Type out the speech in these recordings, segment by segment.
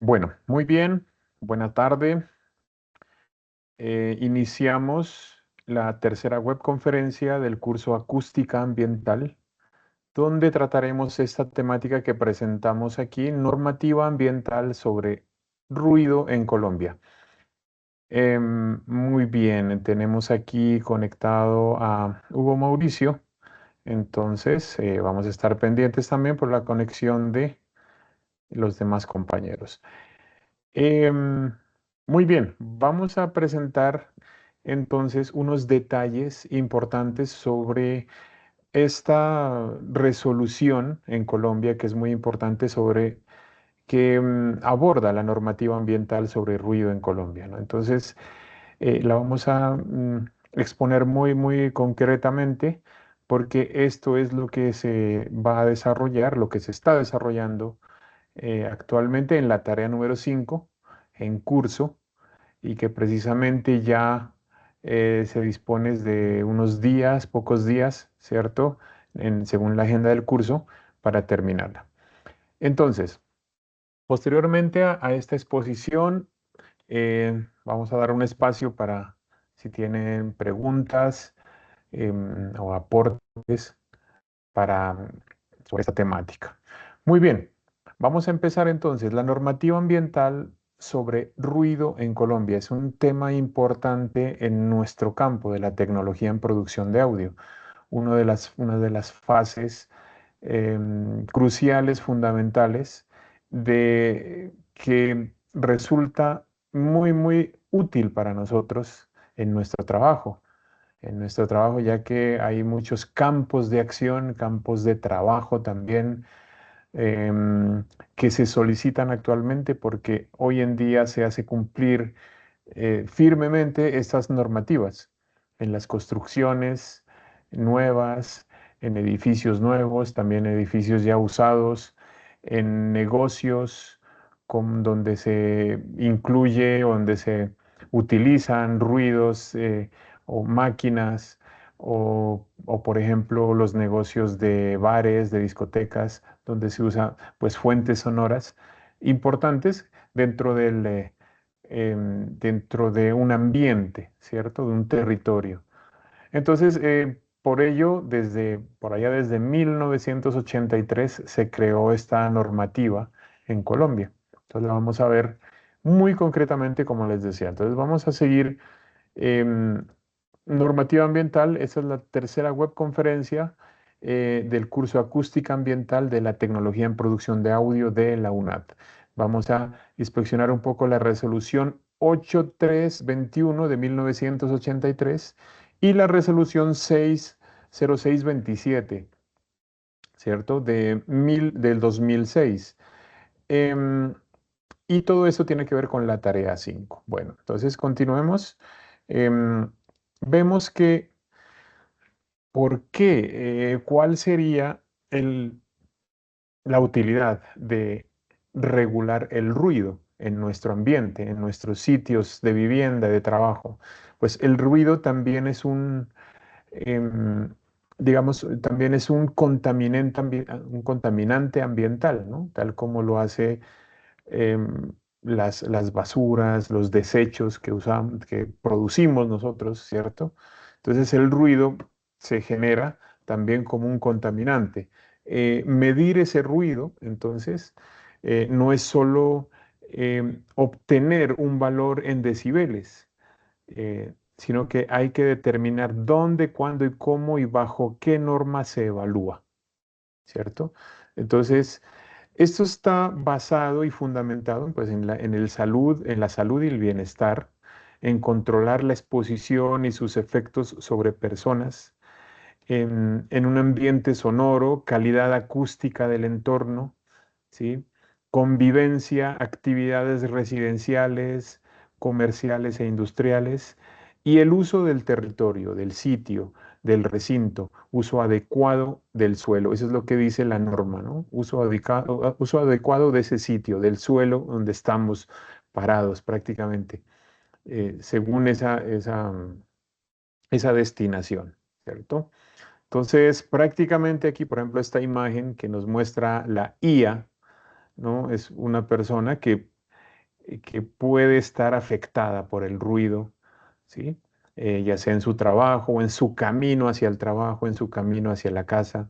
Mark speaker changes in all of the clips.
Speaker 1: Bueno, muy bien. Buena tarde. Iniciamos la tercera webconferencia del curso Acústica Ambiental, donde trataremos esta temática que presentamos aquí, normativa ambiental sobre ruido en Colombia. Muy bien, tenemos aquí conectado a Hugo Mauricio, entonces vamos a estar pendientes también por la conexión de los demás compañeros. Em, Muy bien, vamos a presentar entonces unos detalles importantes sobre esta resolución en Colombia que es muy importante sobre que aborda la normativa ambiental sobre ruido en Colombia, ¿no? Entonces, la vamos a exponer muy concretamente porque esto es lo que se va a desarrollar, lo que se está desarrollando actualmente en la tarea número 5 en curso, y que precisamente ya se dispone de unos días, pocos días, ¿cierto? Según la agenda del curso, para terminarla. Entonces, posteriormente a esta exposición, vamos a dar un espacio para si tienen preguntas o aportes para, sobre esta temática. Muy bien, vamos a empezar entonces. La normativa ambiental sobre ruido en Colombia es un tema importante en nuestro campo de la tecnología en producción de audio. Una de las fases cruciales, fundamentales, de que resulta muy útil para nosotros en nuestro trabajo, ya que hay muchos campos de acción, campos de trabajo también que se solicitan actualmente porque hoy en día se hace cumplir firmemente estas normativas en las construcciones nuevas, en edificios nuevos, también edificios ya usados, en negocios donde se incluye, donde se utilizan ruidos o máquinas por ejemplo los negocios de bares, de discotecas, donde se usa pues fuentes sonoras importantes dentro de un ambiente, ¿cierto? De un territorio. Entonces, por ello, por allá desde 1983 se creó esta normativa en Colombia. Entonces, la vamos a ver muy concretamente, como les decía. Entonces, vamos a seguir em, normativa ambiental. Esta es la tercera webconferencia del curso Acústica Ambiental de la Tecnología en Producción de Audio de la UNAT. Vamos a inspeccionar un poco la resolución 8321 de 1983 y la resolución 60627, ¿cierto? Del 2006. Em, y todo eso tiene que ver con la tarea 5. Bueno, entonces continuemos. Em, Vemos que, ¿por qué? ¿Cuál sería el, la utilidad de regular el ruido en nuestro ambiente, en nuestros sitios de vivienda, de trabajo? Pues el ruido también es digamos, también es un contaminante ambiental, ¿no? Tal como lo hace las basuras, los desechos que usamos, que producimos nosotros, ¿cierto? Entonces el ruido se genera también como un contaminante. Medir ese ruido, entonces, no es solo obtener un valor en decibeles, sino que hay que determinar dónde, cuándo y cómo y bajo qué norma se evalúa, ¿cierto? Entonces, esto está basado y fundamentado pues, en la salud y el bienestar, en controlar la exposición y sus efectos sobre personas, en un ambiente sonoro, calidad acústica del entorno, ¿sí? Convivencia, actividades residenciales, comerciales e industriales, y el uso del territorio, del sitio, del recinto, uso adecuado del suelo. Eso es lo que dice la norma, ¿no? Uso adecuado de ese sitio, del suelo donde estamos parados prácticamente, según esa destinación, ¿cierto? Entonces, prácticamente aquí, por ejemplo, esta imagen que nos muestra la IA, ¿no? Es una persona que que puede estar afectada por el ruido, ¿sí? Ya sea en su trabajo o en su camino hacia el trabajo, en su camino hacia la casa.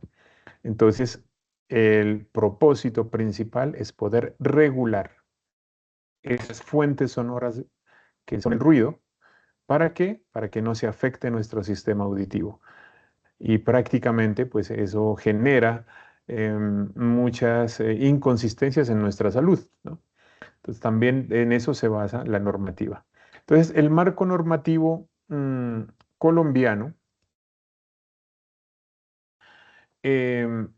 Speaker 1: Entonces, el propósito principal es poder regular esas fuentes sonoras que son el ruido. ¿Para qué? Para que no se afecte nuestro sistema auditivo. Y prácticamente, pues eso genera muchas inconsistencias en nuestra salud, ¿no? Entonces, también en eso se basa la normativa. Entonces, el marco normativo colombiano em,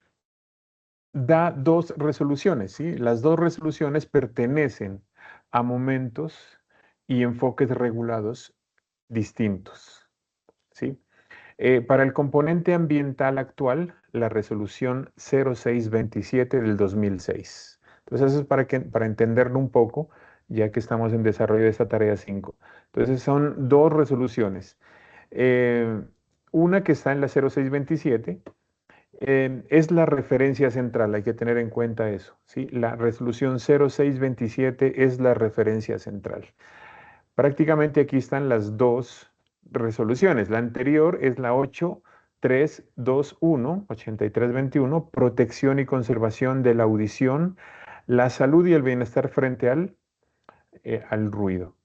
Speaker 1: da dos resoluciones, ¿sí? Las dos resoluciones pertenecen a momentos y enfoques regulados distintos, ¿sí? Para el componente ambiental actual, la resolución 0627 del 2006. Entonces, eso es para entenderlo un poco, ya que estamos en desarrollo de esta tarea 5. Entonces, son dos resoluciones. Eh, una que está en la 0627 es la referencia central, hay que tener en cuenta eso, ¿sí? La resolución 0627 es la referencia central. Prácticamente aquí están las dos resoluciones. La anterior es la 8321, 8321, protección y conservación de la audición, la salud y el bienestar frente al ruido.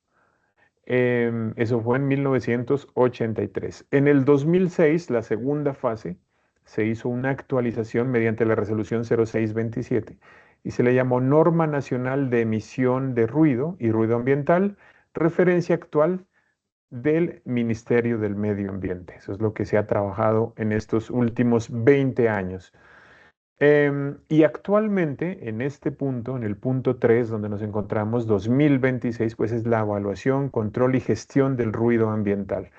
Speaker 1: Eso fue en 1983. En el 2006, la segunda fase, se hizo una actualización mediante la resolución 0627 y se le llamó Norma Nacional de Emisión de Ruido y Ruido Ambiental, referencia actual del Ministerio del Medio Ambiente. Eso es lo que se ha trabajado en estos últimos 20 años. Y actualmente, en este punto, en el punto 3, donde nos encontramos, 2026, pues es la evaluación, control y gestión del ruido ambiental.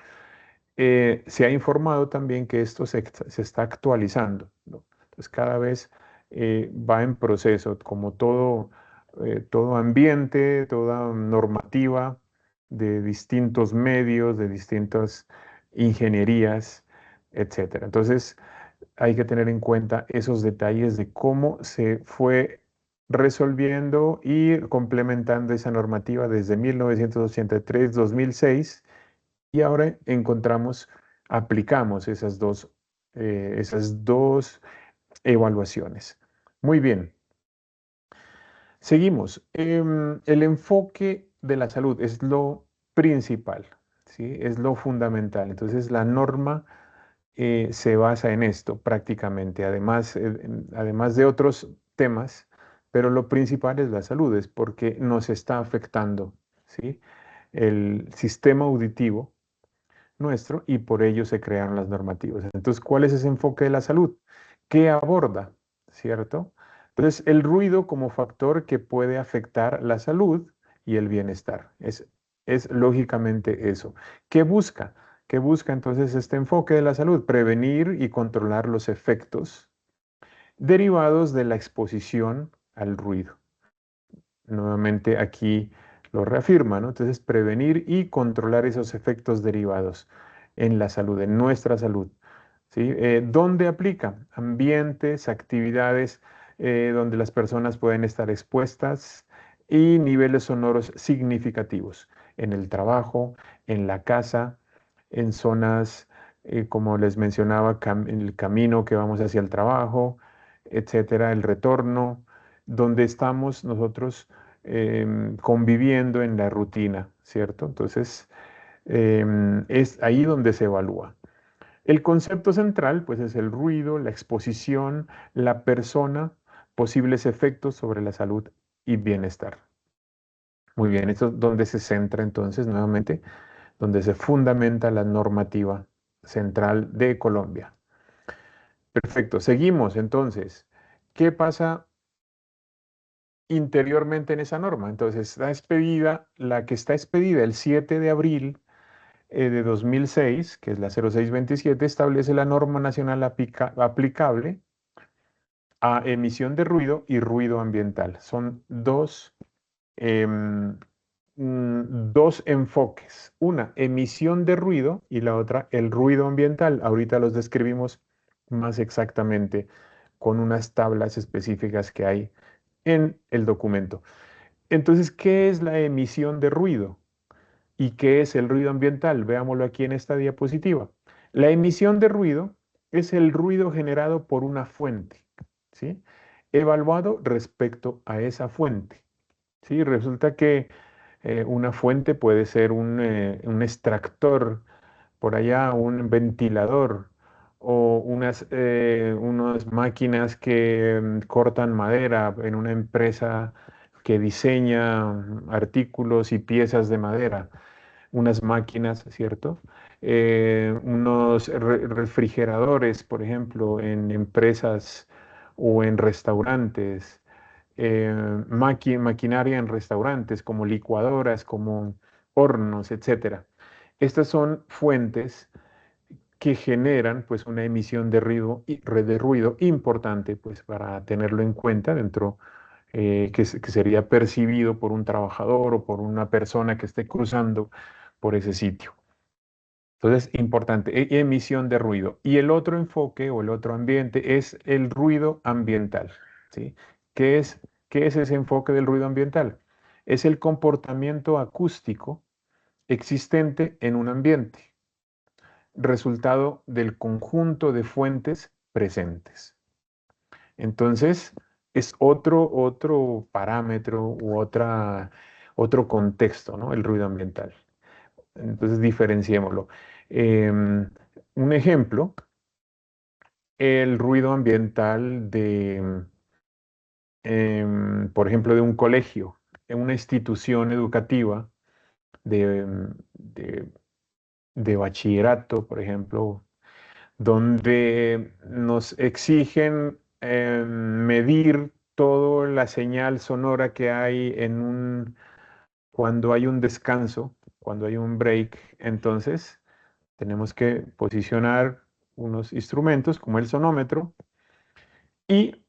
Speaker 1: Se ha informado también que esto se está actualizando, ¿no? Entonces, cada vez va en proceso, como todo ambiente, toda normativa de distintos medios, de distintas ingenierías, etcétera. Entonces, hay que tener en cuenta esos detalles de cómo se fue resolviendo y complementando esa normativa desde 1983, 2006 y ahora aplicamos esas dos evaluaciones. Muy bien, seguimos. El enfoque de la salud es lo principal, ¿sí? Es lo fundamental. Entonces, la norma se basa en esto prácticamente, además de otros temas, pero lo principal es la salud, es porque nos está afectando, ¿sí? El sistema auditivo nuestro y por ello se crearon las normativas. Entonces, ¿cuál es ese enfoque de la salud? ¿Qué aborda? ¿Cierto? Entonces, el ruido como factor que puede afectar la salud y el bienestar. Es lógicamente eso. ¿Qué busca? ¿Qué busca entonces este enfoque de la salud? Prevenir y controlar los efectos derivados de la exposición al ruido. Nuevamente aquí lo reafirma, ¿no? Entonces, prevenir y controlar esos efectos derivados en la salud, en nuestra salud, ¿sí? ¿Dónde aplica? Ambientes, actividades donde las personas pueden estar expuestas y niveles sonoros significativos, en el trabajo, en la casa, en zonas, como les mencionaba, en el camino que vamos hacia el trabajo, etcétera, el retorno, donde estamos nosotros conviviendo en la rutina, ¿cierto? Entonces, es ahí donde se evalúa. El concepto central, pues, es el ruido, la exposición, la persona, posibles efectos sobre la salud y bienestar. Muy bien, esto es donde se centra entonces nuevamente, donde se fundamenta la normativa central de Colombia. Perfecto, seguimos entonces. ¿Qué pasa interiormente en esa norma? Entonces, la que está expedida el 7 de abril de 2006, que es la 0627, establece la norma nacional aplicable a emisión de ruido y ruido ambiental. Son em, dos enfoques. Una, emisión de ruido y la otra, el ruido ambiental. Ahorita los describimos más exactamente con unas tablas específicas que hay en el documento. Entonces, ¿qué es la emisión de ruido? ¿Y qué es el ruido ambiental? Veámoslo aquí en esta diapositiva. La emisión de ruido es el ruido generado por una fuente, ¿sí? Evaluado respecto a esa fuente, ¿sí? Resulta que una fuente puede ser un extractor, por allá un ventilador o unas máquinas que cortan madera en una empresa que diseña artículos y piezas de madera, unas máquinas, ¿cierto? Unos refrigeradores, por ejemplo, en empresas o en restaurantes, maquinaria en restaurantes como licuadoras, como hornos, etcétera. Estas son fuentes que generan pues una emisión de ruido, de ruido importante pues para tenerlo en cuenta dentro que sería percibido por un trabajador o por una persona que esté cruzando por ese sitio. Entonces, importante, emisión de ruido. Y el otro enfoque o el otro ambiente es el ruido ambiental, ¿sí? ¿Qué es, qué es ese enfoque del ruido ambiental? Es el comportamiento acústico existente en un ambiente, resultado del conjunto de fuentes presentes. Entonces, es otro parámetro u otro contexto, ¿no? El ruido ambiental. Entonces, diferenciémoslo. Un ejemplo, el ruido ambiental por ejemplo, de un colegio, en una institución educativa de, de de bachillerato, por ejemplo, donde nos exigen medir toda la señal sonora que hay cuando hay un descanso, cuando hay un break. Entonces, tenemos que posicionar unos instrumentos como el sonómetro y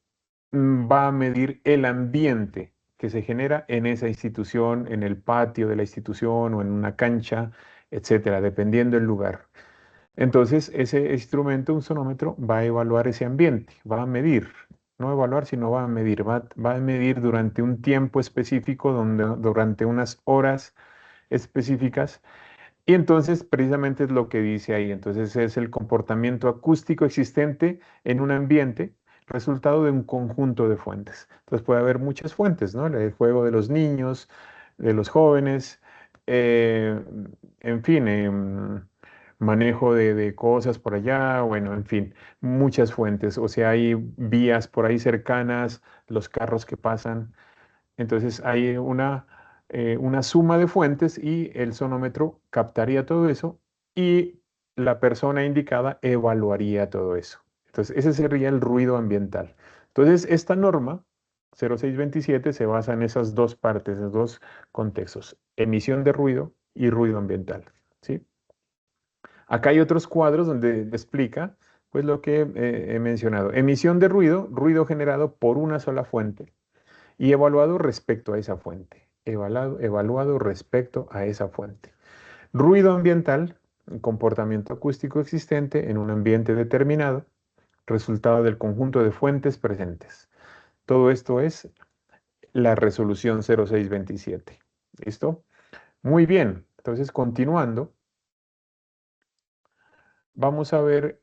Speaker 1: va a medir el ambiente que se genera en esa institución, en el patio de la institución o en una cancha, etcétera, dependiendo del lugar. Entonces, ese instrumento, un sonómetro, va a evaluar ese ambiente, va a medir, no evaluar, sino va a medir, va a medir durante un tiempo específico, durante unas horas específicas, y entonces precisamente es lo que dice ahí. Entonces es el comportamiento acústico existente en un ambiente, resultado de un conjunto de fuentes. Entonces puede haber muchas fuentes, ¿no? El juego de los niños, de los jóvenes, eh, en fin, manejo de cosas por allá, bueno, en fin, muchas fuentes. O sea, hay vías por ahí cercanas, los carros que pasan. Entonces hay una suma de fuentes y el sonómetro captaría todo eso y la persona indicada evaluaría todo eso. Entonces ese sería el ruido ambiental. Entonces esta norma 0627 se basa en esas dos partes, esos dos contextos, emisión de ruido y ruido ambiental. ¿Sí? Acá hay otros cuadros donde explica pues lo que he mencionado. Emisión de ruido, ruido generado por una sola fuente y evaluado respecto a esa fuente. Evaluado respecto a esa fuente. Ruido ambiental, comportamiento acústico existente en un ambiente determinado, resultado del conjunto de fuentes presentes. Todo esto es la resolución 0627. ¿Listo? Muy bien. Entonces, continuando, vamos a ver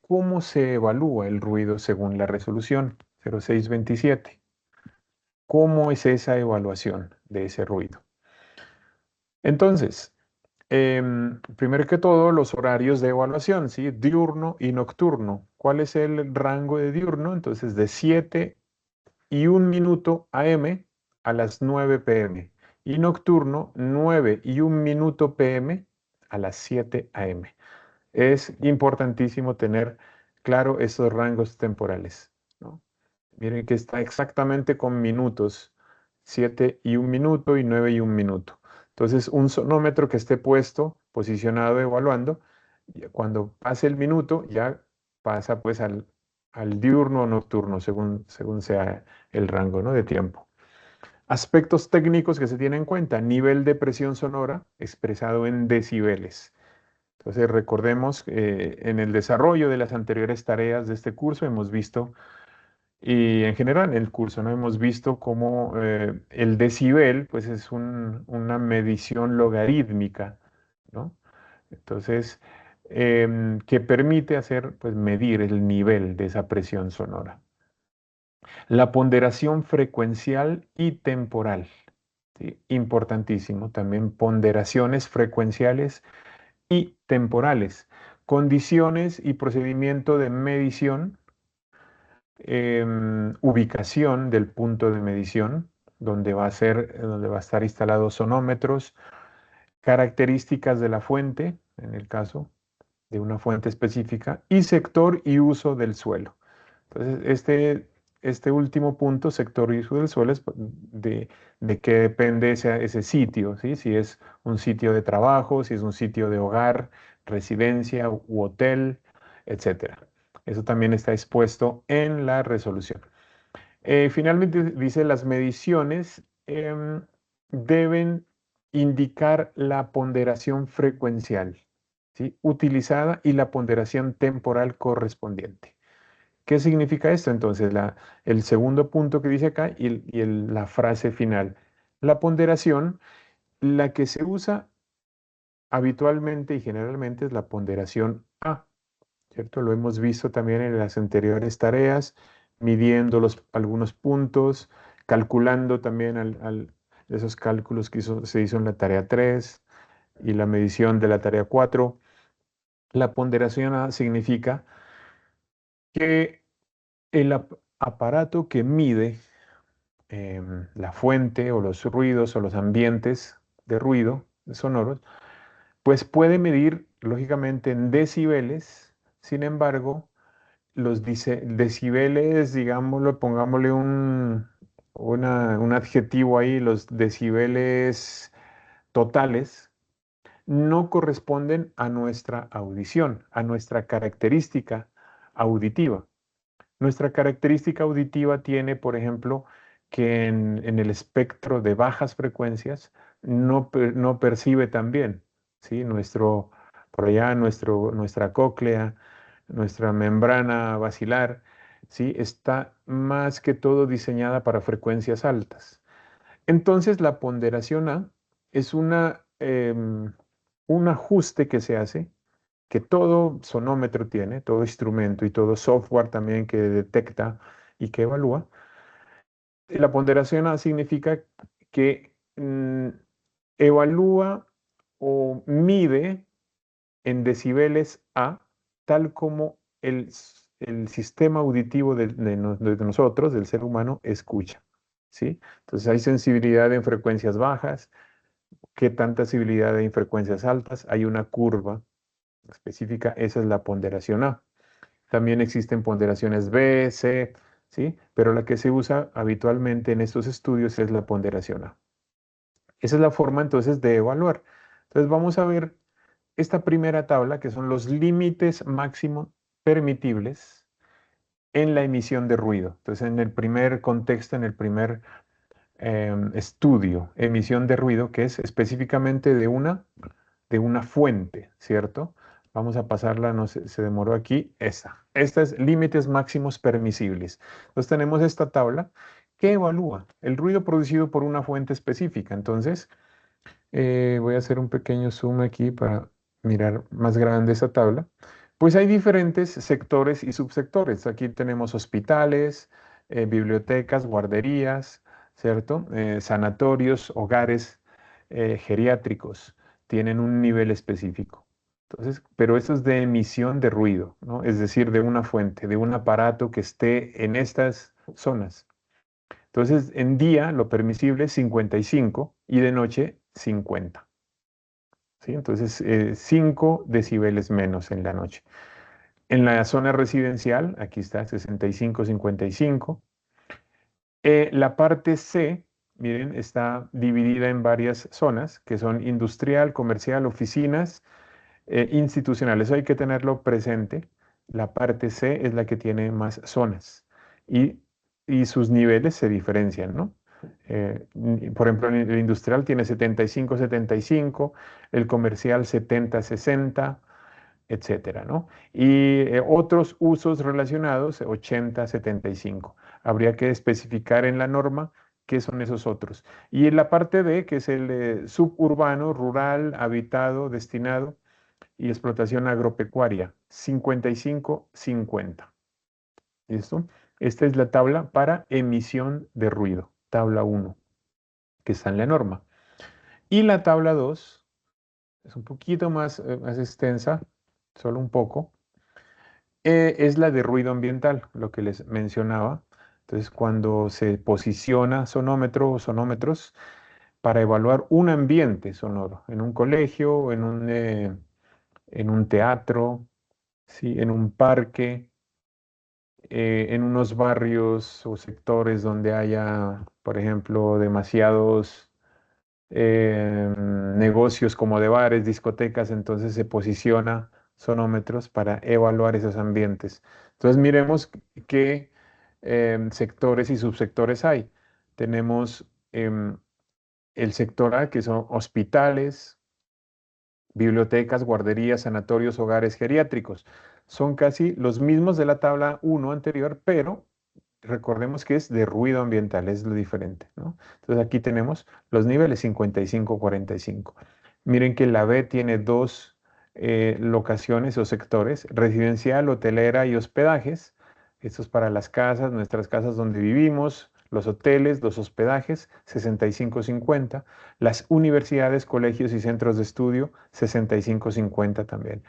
Speaker 1: cómo se evalúa el ruido según la resolución 0627. ¿Cómo es esa evaluación de ese ruido? Entonces, primero que todo, los horarios de evaluación, ¿sí? Diurno y nocturno. ¿Cuál es el rango de diurno? Entonces, de 7:01 AM a las 9 p.m. Y nocturno, 9:01 p.m. a las 7 AM. Es importantísimo tener claro estos rangos temporales, ¿no? Miren que está exactamente con minutos, 7:01 y 9:01. Entonces, un sonómetro que esté puesto, posicionado, evaluando, cuando pase el minuto, ya pasa pues al diurno o nocturno, según sea el rango, ¿no? de tiempo. Aspectos técnicos que se tienen en cuenta: nivel de presión sonora expresado en decibeles. Entonces, recordemos que en el desarrollo de las anteriores tareas de este curso hemos visto Y en general en el curso no hemos visto cómo el decibel pues es una medición logarítmica, ¿no? Entonces, que permite hacer, pues medir el nivel de esa presión sonora. La ponderación frecuencial y temporal, ¿sí? Importantísimo, también ponderaciones frecuenciales y temporales, condiciones y procedimiento de medición, ubicación del punto de medición, donde va a estar instalados sonómetros, características de la fuente, en el caso de una fuente específica, y sector y uso del suelo. Entonces, este último punto, sector y uso del suelo, es de qué depende ese sitio, ¿sí? Si es un sitio de trabajo, si es un sitio de hogar, residencia u hotel, etcétera. Eso también está expuesto en la resolución. Finalmente dice las mediciones deben indicar la ponderación frecuencial, ¿sí? Utilizada y la ponderación temporal correspondiente. ¿Qué significa esto? Entonces, el segundo punto que dice acá la frase final. La ponderación, la que se usa habitualmente y generalmente es la ponderación A, ¿cierto? Lo hemos visto también en las anteriores tareas, midiendo algunos puntos, calculando también esos cálculos que se hizo en la tarea 3 y la medición de la tarea 4. La ponderación A significa que el aparato que mide la fuente o los ruidos o los ambientes de ruido sonoros, pues puede medir lógicamente en decibeles. Sin embargo, los decibeles, digámoslo, pongámosle un adjetivo ahí, los decibeles totales no corresponden a nuestra audición, a nuestra característica auditiva. Nuestra característica auditiva tiene, por ejemplo, que en el espectro de bajas frecuencias no percibe tan bien, ¿sí? Por allá nuestra cóclea, nuestra membrana basilar, ¿sí? Está más que todo diseñada para frecuencias altas. Entonces, la ponderación A es un ajuste que se hace que todo sonómetro tiene, todo instrumento y todo software también que detecta y que evalúa. La ponderación A significa que evalúa o mide en decibeles A, tal como el sistema auditivo de nosotros, del ser humano, escucha, ¿sí? Entonces hay sensibilidad en frecuencias bajas, ¿qué tanta sensibilidad hay en frecuencias altas? Hay una curva específica, esa es la ponderación A. También existen ponderaciones B, C, ¿sí? Pero la que se usa habitualmente en estos estudios es la ponderación A. Esa es la forma entonces de evaluar. Entonces vamos a ver esta primera tabla, que son los límites máximos permitibles en la emisión de ruido. Entonces en el primer contexto, en el primer estudio, emisión de ruido, que es específicamente de una fuente, ¿cierto? Vamos a pasarla, no sé, se demoró aquí, esta. Esta es límites máximos permisibles. Entonces tenemos esta tabla que evalúa el ruido producido por una fuente específica. Entonces, voy a hacer un pequeño zoom aquí para mirar más grande esa tabla. Pues hay diferentes sectores y subsectores. Aquí tenemos hospitales, bibliotecas, guarderías, ¿cierto? Sanatorios, hogares geriátricos. Tienen un nivel específico. Entonces, pero eso es de emisión de ruido, ¿no? Es decir, de una fuente, de un aparato que esté en estas zonas. Entonces, en día lo permisible es 55 y de noche 50. ¿Sí? Entonces, 5 decibeles menos en la noche. En la zona residencial, aquí está, 65, 55. La parte C, miren, está dividida en varias zonas, que son industrial, comercial, oficinas, institucionales. Eso hay que tenerlo presente. La parte C es la que tiene más zonas y, y sus niveles se diferencian, ¿no? Por ejemplo, el industrial tiene 75, 75, el comercial 70, 60, etcétera, ¿no? Y otros usos relacionados, 80, 75. Habría que especificar en la norma qué son esos otros. Y en la parte D, que es el suburbano, rural, habitado, destinado y explotación agropecuaria, 55-50. ¿Listo? Esta es la tabla para emisión de ruido, tabla 1, que está en la norma. Y la tabla 2 es un poquito más extensa, solo un poco, es la de ruido ambiental, lo que les mencionaba. Entonces, cuando se posiciona sonómetro o sonómetros para evaluar un ambiente sonoro, en un colegio, en un teatro, ¿sí? En un parque, en unos barrios o sectores donde haya, por ejemplo, demasiados negocios como de bares, discotecas, entonces se posiciona sonómetros para evaluar esos ambientes. Entonces miremos qué sectores y subsectores hay. Tenemos el sector A, que son hospitales, bibliotecas, guarderías, sanatorios, hogares geriátricos. Son casi los mismos de la tabla 1 anterior, pero recordemos que es de ruido ambiental, es lo diferente, ¿no? Entonces aquí tenemos los niveles 55-45. Miren que la B tiene dos locaciones o sectores, residencial, hotelera y hospedajes. Esto es para las casas, nuestras casas donde vivimos, los hoteles, los hospedajes, 65-50. Las universidades, colegios y centros de estudio, 65-50 también.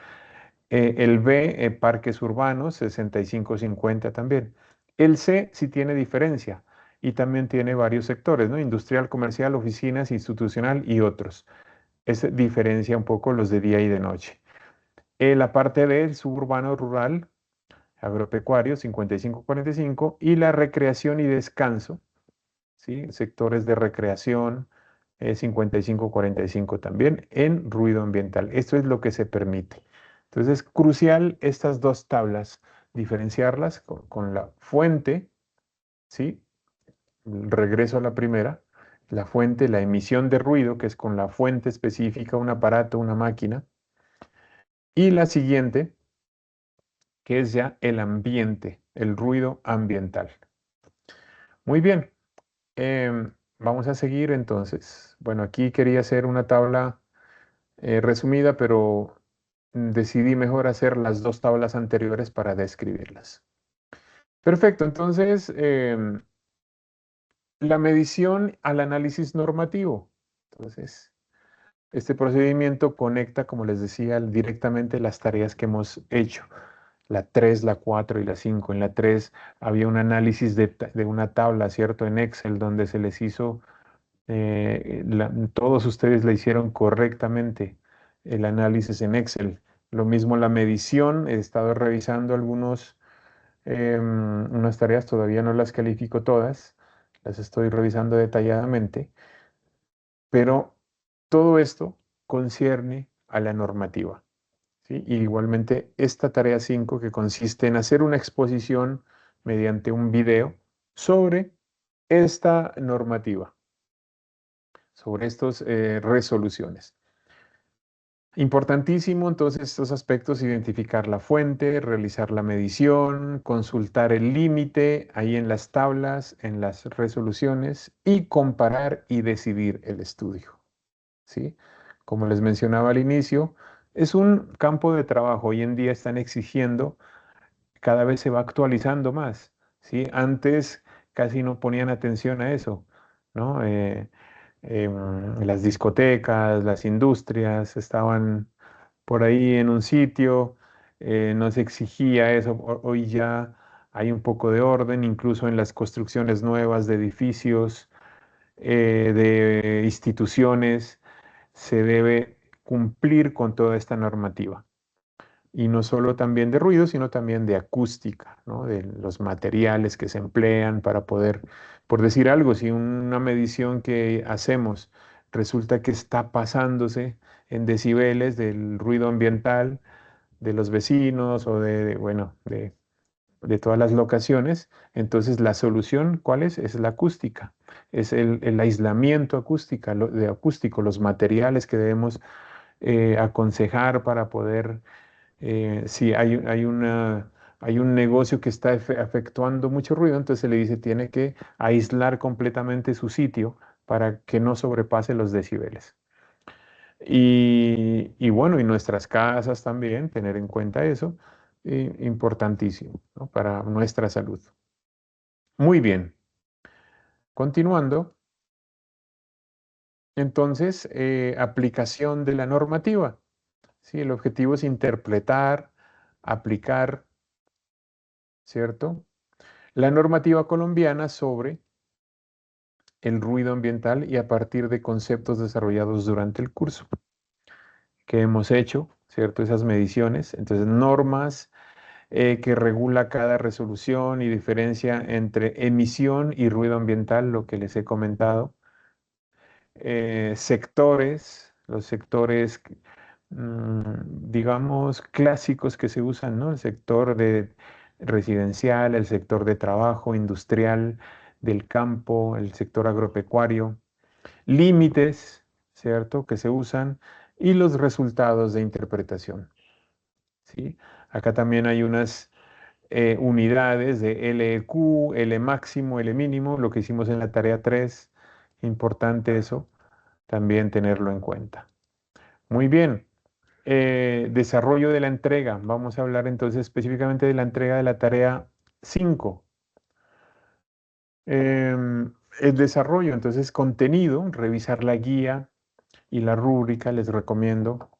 Speaker 1: El B, parques urbanos, 65-50 también. El C sí tiene diferencia y también tiene varios sectores, ¿no? Industrial, comercial, oficinas, institucional y otros. Es diferencia un poco los de día y de noche. La parte D, el suburbano, rural, agropecuario, 55-45, y la recreación y descanso, ¿sí? Sectores de recreación, 55-45 también, en ruido ambiental. Esto es lo que se permite. Entonces es crucial estas dos tablas, diferenciarlas con la fuente, ¿sí? Regreso a la primera, la fuente, la emisión de ruido, que es con la fuente específica, un aparato, una máquina, y la siguiente, que es ya el ambiente, el ruido ambiental. Muy bien, vamos a seguir entonces. Bueno, aquí quería hacer una tabla resumida, pero decidí mejor hacer las dos tablas anteriores para describirlas. Perfecto, entonces la medición al análisis normativo. Entonces, este procedimiento conecta, como les decía, directamente las tareas que hemos hecho. La 3, la 4 y la 5. En la 3 había un análisis de una tabla, ¿cierto? En Excel, donde se les hizo, todos ustedes la hicieron correctamente, el análisis en Excel. Lo mismo la medición, he estado revisando unas tareas, todavía no las califico todas, las estoy revisando detalladamente, pero todo esto concierne a la normativa. ¿Sí? Y igualmente esta tarea 5 que consiste en hacer una exposición mediante un video sobre esta normativa, sobre estas resoluciones. Importantísimo entonces estos aspectos, identificar la fuente, realizar la medición, consultar el límite ahí en las tablas, en las resoluciones y comparar y decidir el estudio. ¿Sí? Como les mencionaba al inicio, es un campo de trabajo. Hoy en día están exigiendo, cada vez se va actualizando más. ¿Sí? Antes casi no ponían atención a eso, ¿no? Las discotecas, las industrias estaban por ahí en un sitio, no se exigía eso. Hoy ya hay un poco de orden, incluso en las construcciones nuevas de edificios, de instituciones, se debe cumplir con toda esta normativa. Y no solo también de ruido, sino también de acústica, ¿no? De los materiales que se emplean para poder, por decir algo, si una medición que hacemos resulta que está pasándose en decibeles del ruido ambiental de los vecinos o bueno, de todas las locaciones, entonces la solución, ¿cuál es? Es la acústica, es el aislamiento acústico, los materiales que debemos aconsejar para poder Si hay un negocio que está efectuando mucho ruido, entonces se le dice tiene que aislar completamente su sitio para que no sobrepase los decibeles. Y bueno, y nuestras casas también, tener en cuenta eso, importantísimo, ¿no? Para nuestra salud. Muy bien, continuando, entonces, aplicación de la normativa. ¿Sí? El objetivo es interpretar, aplicar, ¿cierto? La normativa colombiana sobre el ruido ambiental y a partir de conceptos desarrollados durante el curso que hemos hecho, ¿cierto? Esas mediciones. Entonces, normas que regula cada resolución y diferencia entre emisión y ruido ambiental, lo que les he comentado. Sectores, los sectores, digamos, clásicos que se usan, ¿no? El sector de residencial, el sector de trabajo, industrial, del campo, el sector agropecuario, límites, ¿cierto? Que se usan y los resultados de interpretación, ¿sí? Acá también hay unas unidades de LEQ, L máximo, L mínimo, lo que hicimos en la tarea 3, importante eso, también tenerlo en cuenta. Muy bien, desarrollo de la entrega, vamos a hablar entonces específicamente de la entrega de la tarea 5. El desarrollo, entonces contenido, revisar la guía y la rúbrica, les recomiendo.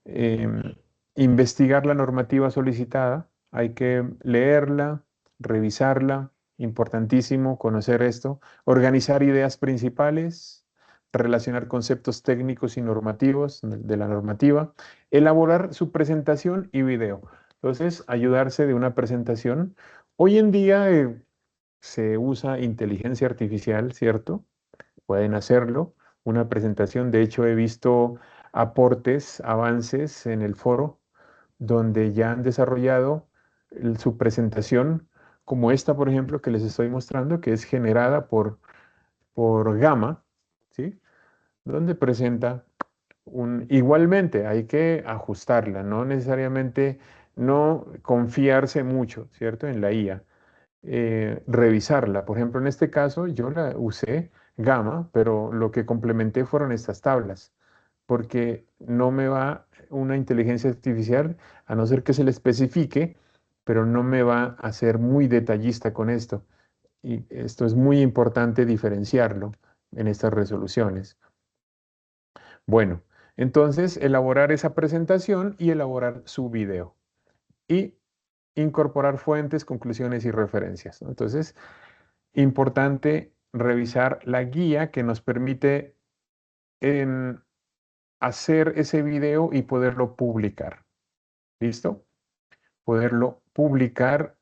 Speaker 1: Em, Investigar la normativa solicitada, hay que leerla, revisarla, importantísimo conocer esto, organizar ideas principales, relacionar conceptos técnicos y normativos de la normativa, elaborar su presentación y video. Entonces, ayudarse de una presentación. Hoy en día se usa inteligencia artificial, ¿cierto? Pueden hacerlo. Una presentación, de hecho, he visto aportes, avances en el foro donde ya han desarrollado su presentación, como esta, por ejemplo, que les estoy mostrando, que es generada por Gamma, ¿sí? Donde presenta igualmente, hay que ajustarla, no necesariamente no confiarse mucho, ¿cierto? En la IA. Revisarla. Por ejemplo, en este caso yo la usé Gamma, pero lo que complementé fueron estas tablas, porque no me va una inteligencia artificial, a no ser que se le especifique, pero no me va a ser muy detallista con esto. Y esto es muy importante diferenciarlo en estas resoluciones. Bueno, entonces elaborar esa presentación y elaborar su video. Y incorporar fuentes, conclusiones y referencias, ¿no? Entonces, importante revisar la guía que nos permite hacer ese video y poderlo publicar. ¿Listo? Poderlo publicar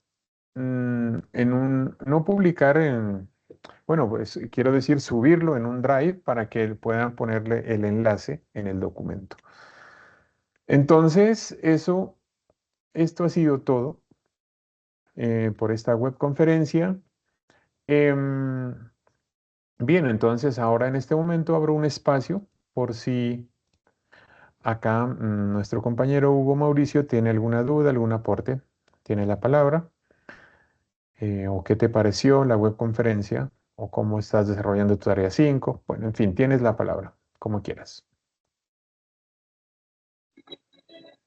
Speaker 1: no publicar bueno, pues quiero decir subirlo en un Drive para que puedan ponerle el enlace en el documento. Entonces, esto ha sido todo por esta webconferencia. Bien, entonces ahora en este momento abro un espacio por si acá nuestro compañero Hugo Mauricio tiene alguna duda, algún aporte. Tiene la palabra. O qué te pareció la webconferencia o cómo estás desarrollando tu tarea 5. Bueno, en fin, tienes la palabra, como quieras.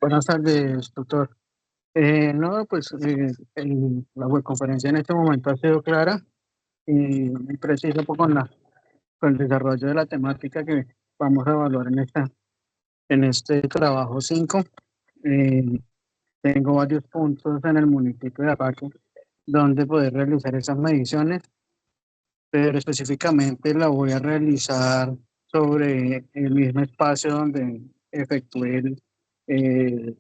Speaker 2: Buenas tardes, doctor. No, pues la webconferencia en este momento ha sido clara y muy precisa con el desarrollo de la temática que vamos a evaluar en este trabajo 5. Tengo varios puntos en el municipio de Apache donde poder realizar esas mediciones, pero específicamente la voy a realizar sobre el mismo espacio donde efectué eh,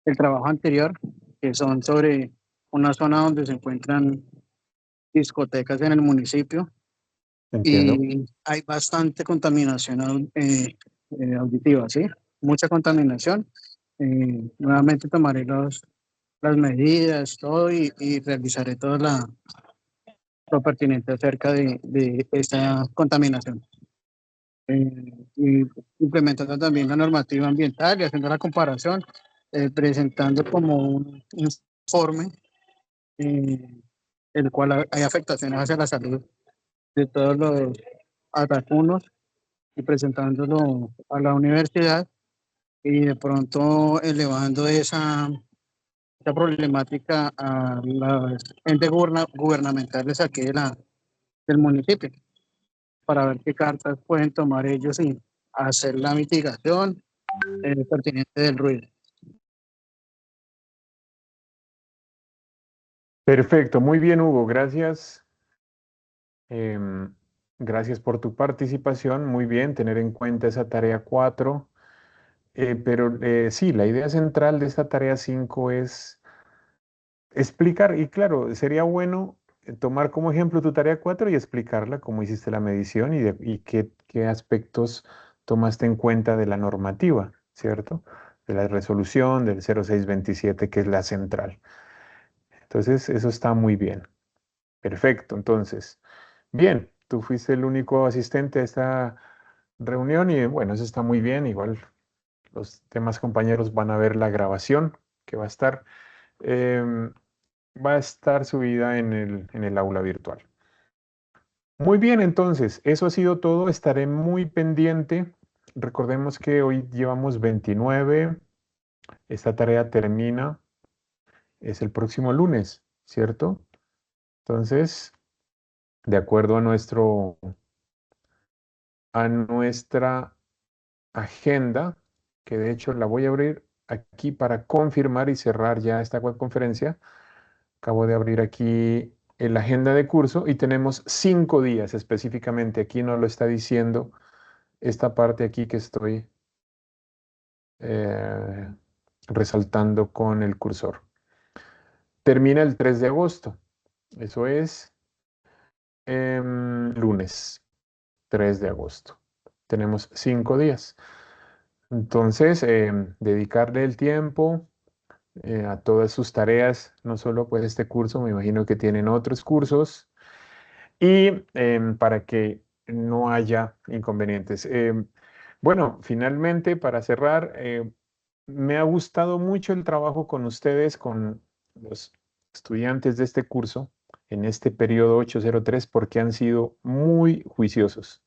Speaker 2: el trabajo anterior, que son sobre una zona donde se encuentran discotecas en el municipio
Speaker 1: Entiendo.
Speaker 2: y hay bastante contaminación auditiva, ¿sí? Mucha contaminación. Nuevamente tomaré las medidas, todo y realizaré lo pertinente acerca de esta contaminación. Y implementando también la normativa ambiental y haciendo la comparación presentando como un informe en el cual hay afectaciones hacia la salud de todos los atacunos y presentándolo a la universidad y de pronto elevando esa problemática a las entes gubernamentales aquí del municipio para ver qué cartas pueden tomar ellos y hacer la mitigación pertinente del ruido.
Speaker 1: Perfecto, muy bien, Hugo, gracias. Em, Gracias por tu participación, muy bien, tener en cuenta esa tarea 4. Pero sí, la idea central de esta tarea 5 es explicar, y claro, sería bueno tomar como ejemplo tu tarea 4 y explicarla, cómo hiciste la medición y qué aspectos tomaste en cuenta de la normativa, ¿cierto? De la resolución del 0627, que es la central. Entonces, eso está muy bien. Perfecto, entonces, bien, tú fuiste el único asistente a esta reunión y bueno, eso está muy bien. Igual los demás compañeros van a ver la grabación que em, va a estar subida en el aula virtual. Muy bien, entonces, eso ha sido todo. Estaré muy pendiente. Recordemos que hoy llevamos 29. Esta tarea termina, es el próximo lunes, ¿cierto? Entonces, de acuerdo a nuestra agenda, que de hecho la voy a abrir aquí para confirmar y cerrar ya esta webconferencia. Acabo de abrir aquí la agenda de curso y tenemos 5 días específicamente. Aquí nos lo está diciendo esta parte aquí que estoy eh, resaltando con el cursor. Termina el 3 de agosto. Eso es lunes 3 de agosto. Tenemos 5 días. Entonces, dedicarle el tiempo a todas sus tareas, no solo pues este curso, me imagino que tienen otros cursos, y para que no haya inconvenientes. Bueno, finalmente, para cerrar, me ha gustado mucho el trabajo con ustedes, con los estudiantes de este curso, en este periodo 803, porque han sido muy juiciosos.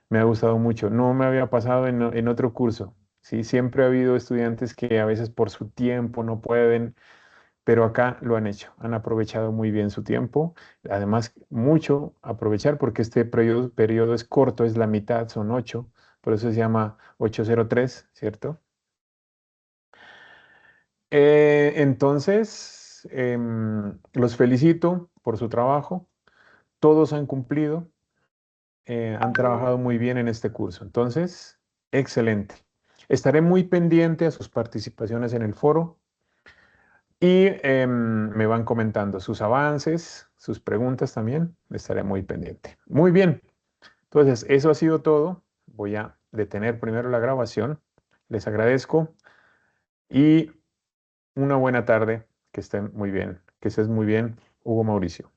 Speaker 1: Me ha gustado mucho. No me había pasado en otro curso. Sí, siempre ha habido estudiantes que a veces por su tiempo no pueden, pero acá lo han hecho. Han aprovechado muy bien su tiempo. Además, mucho aprovechar porque este periodo es corto, es la mitad, son 8. Por eso se llama 803, ¿cierto? Entonces, los felicito por su trabajo. Todos han cumplido. Han trabajado muy bien en este curso. Entonces, excelente. Estaré muy pendiente a sus participaciones en el foro y me van comentando sus avances, sus preguntas también. Estaré muy pendiente. Muy bien. Entonces, eso ha sido todo. Voy a detener primero la grabación. Les agradezco y una buena tarde. Que estén muy bien. Que estés muy bien, Hugo Mauricio.